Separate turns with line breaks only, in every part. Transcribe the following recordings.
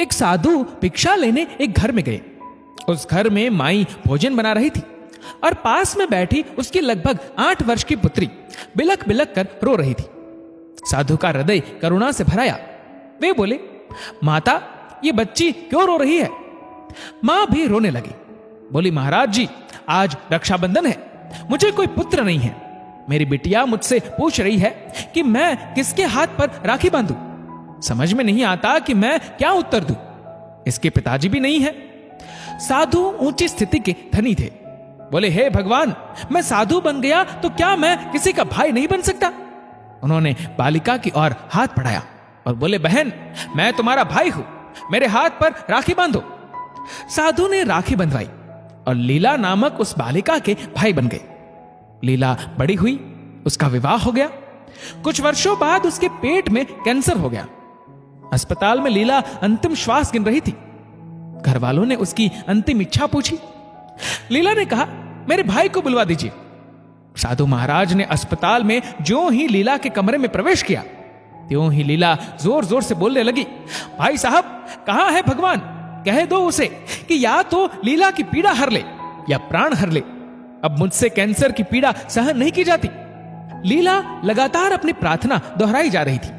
एक साधु भिक्षा लेने एक घर में गए। उस घर में माई भोजन बना रही थी और पास में बैठी उसकी लगभग 8 वर्ष की पुत्री बिलक बिलक कर रो रही थी। साधु का हृदय करुणा से भराया। वे बोले, माता, ये बच्ची क्यों रो रही है? मां भी रोने लगी। बोली, महाराज जी, आज रक्षाबंधन है, मुझे कोई पुत्र नहीं है। मेरी बिटिया मुझसे पूछ रही है कि मैं किसके हाथ पर राखी बांधूं। समझ में नहीं आता कि मैं क्या उत्तर दूं। इसके पिताजी भी नहीं है। साधु ऊंची स्थिति के धनी थे। बोले, हे भगवान, मैं साधु बन गया तो क्या मैं किसी का भाई नहीं बन सकता? उन्होंने बालिका की ओर हाथ बढ़ाया और बोले, बहन, मैं तुम्हारा भाई हूं, मेरे हाथ पर राखी बांधो। साधु ने राखी बंधवाई और लीला नामक उस बालिका के भाई बन गए। लीला बड़ी हुई, उसका विवाह हो गया। कुछ वर्षों बाद उसके पेट में कैंसर हो गया। अस्पताल में लीला अंतिम श्वास गिन रही थी। घर वालों ने उसकी अंतिम इच्छा पूछी। लीला ने कहा, मेरे भाई को बुलवा दीजिए। साधु महाराज ने अस्पताल में ज्यों ही लीला के कमरे में प्रवेश किया, त्यों ही लीला जोर जोर से बोलने लगी, भाई साहब, कहां है भगवान? कह दो उसे कि या तो लीला की पीड़ा हर ले या प्राण हर ले। अब मुझसे कैंसर की पीड़ा सहन नहीं की जाती। लीला लगातार अपनी प्रार्थना दोहराई जा रही थी।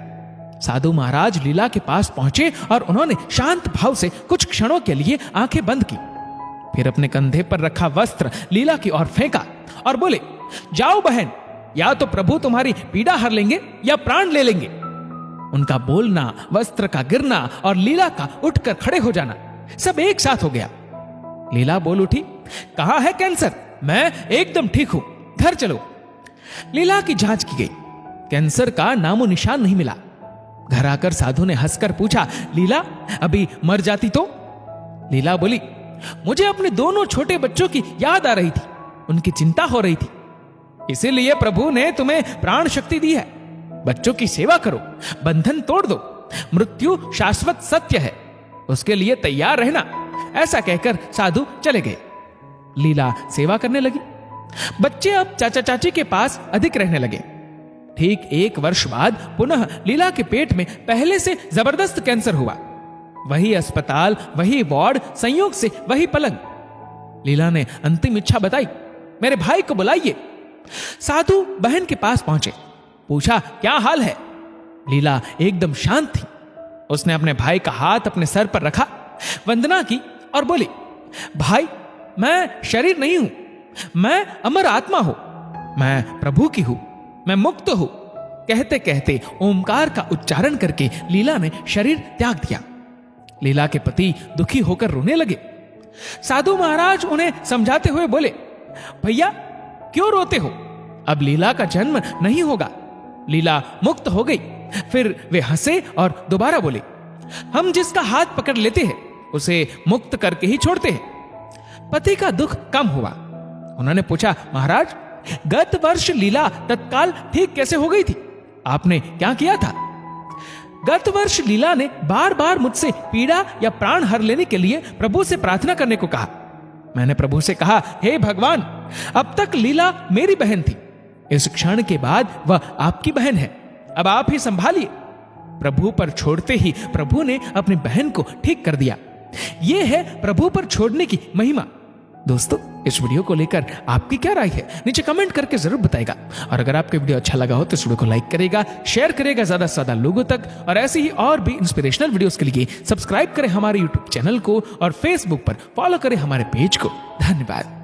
साधु महाराज लीला के पास पहुंचे और उन्होंने शांत भाव से कुछ क्षणों के लिए आंखें बंद की। फिर अपने कंधे पर रखा वस्त्र लीला की ओर फेंका और बोले, जाओ बहन, या तो प्रभु तुम्हारी पीड़ा हर लेंगे या प्राण ले लेंगे। उनका बोलना, वस्त्र का गिरना और लीला का उठकर खड़े हो जाना सब एक साथ हो गया। लीला बोल उठी, कहां है कैंसर? मैं एकदम ठीक हूं, घर चलो। लीला की जांच की गई, कैंसर का नामो निशान नहीं मिला। घर आकर साधु ने हंसकर पूछा, लीला, अभी मर जाती तो? लीला बोली, मुझे अपने दोनों छोटे बच्चों की याद आ रही थी, उनकी चिंता हो रही थी, इसीलिए प्रभु ने तुम्हें प्राण शक्ति दी है। बच्चों की सेवा करो, बंधन तोड़ दो, मृत्यु शाश्वत सत्य है, उसके लिए तैयार रहना। ऐसा कहकर साधु चले गए। लीला सेवा करने लगी। बच्चे अब चाचा चाची के पास अधिक रहने लगे। ठीक 1 वर्ष बाद पुनः लीला के पेट में पहले से जबरदस्त कैंसर हुआ। वही अस्पताल, वही वार्ड, संयोग से वही पलंग। लीला ने अंतिम इच्छा बताई, मेरे भाई को बुलाइए। साधु बहन के पास पहुंचे, पूछा, क्या हाल है? लीला एकदम शांत थी। उसने अपने भाई का हाथ अपने सर पर रखा, वंदना की और बोली, भाई, मैं शरीर नहीं हूं, मैं अमर आत्मा हूं, मैं प्रभु की हूं, मैं मुक्त हूं। कहते कहते ओमकार का उच्चारण करके लीला ने शरीर त्याग दिया। लीला के पति दुखी होकर रोने लगे। साधु महाराज उन्हें समझाते हुए बोले, भैया, क्यों रोते हो? अब लीला का जन्म नहीं होगा, लीला मुक्त हो गई। फिर वे हंसे और दोबारा बोले, हम जिसका हाथ पकड़ लेते हैं उसे मुक्त करके ही छोड़ते हैं। पति का दुख कम हुआ। उन्होंने पूछा, महाराज, गत वर्ष लीला तत्काल ठीक कैसे हो गई थी? आपने क्या किया था? गत वर्ष लीला ने बार बार मुझसे पीड़ा या प्राण हर लेने के लिए प्रभु से प्रार्थना करने को कहा। मैंने प्रभु से कहा, हे भगवान, अब तक लीला मेरी बहन थी, इस क्षण के बाद वह आपकी बहन है, अब आप ही संभालिए। प्रभु पर छोड़ते ही प्रभु ने अपनी बहन को ठीक कर दिया। यह है प्रभु पर छोड़ने की महिमा। दोस्तों, इस वीडियो को लेकर आपकी क्या राय है नीचे कमेंट करके जरूर बताएगा। और अगर आपको वीडियो अच्छा लगा हो तो इस वीडियो को लाइक करेगा, शेयर करेगा ज्यादा से ज्यादा लोगों तक। और ऐसे ही और भी इंस्पिरेशनल वीडियोस के लिए सब्सक्राइब करें हमारे यूट्यूब चैनल को और फेसबुक पर फॉलो करें हमारे पेज को। धन्यवाद।